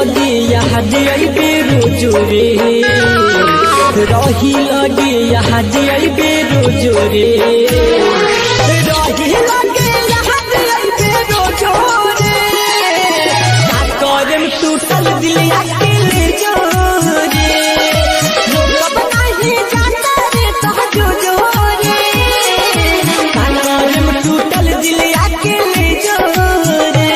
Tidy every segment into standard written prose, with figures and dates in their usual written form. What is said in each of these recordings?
लगे यहाँ दियाई बेरोजो रे रही लगे यहाँ दियाई बेरोजो रे रही लगे यहाँ दियाई बेरोजो रे का करम टूटल दिल अकेले जो रे लोग नहीं जाता रे तो जो रे का करम टूटल दिल अकेले जो रे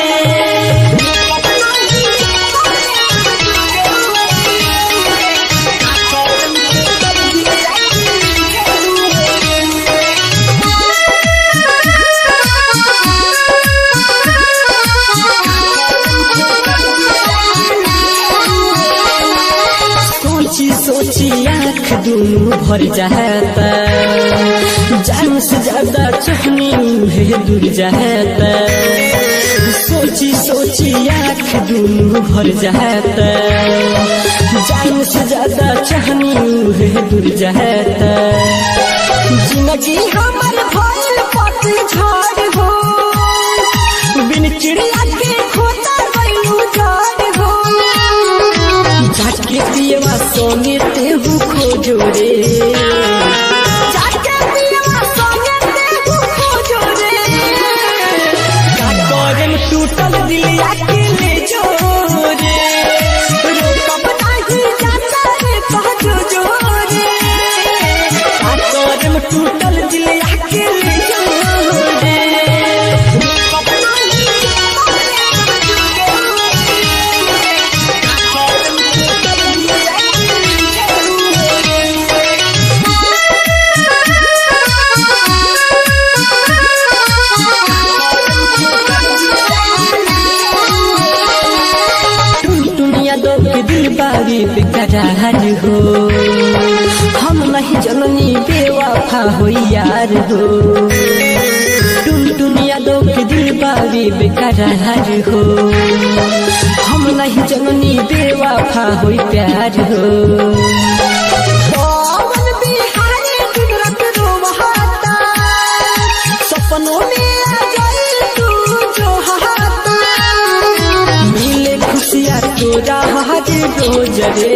सोची आँख दोनों भर जाता जान से ज्यादा चाहनी है दूर जाता सोची सोची आँख दोनों भर जाता जान से ज्यादा चाहनी है दूर जाता जिंदगी हमारे भइल पतझड़ हो बिन चिड़िया के खोता गइलू झाड़ हो जाके पियवा सोने तेहू खोजो रे जाके पियवा सोने तेहू खोजो रे का करम टूटल दिल अकेले जो रे कब नहीं जाता रे कहजो जो रे का करम टूटल दिल अकेले जो रे दिल बारी बेकरार हो हम नहीं जननी बेवफा हो यार हो दुनिया दो के दिल बारी बेकरार हो हम नहीं जननी बेवफा हो प्यार हो सपनों में आ जाए तू जो हाथ मिले खुशियाँ तोरा हाथ रोज रे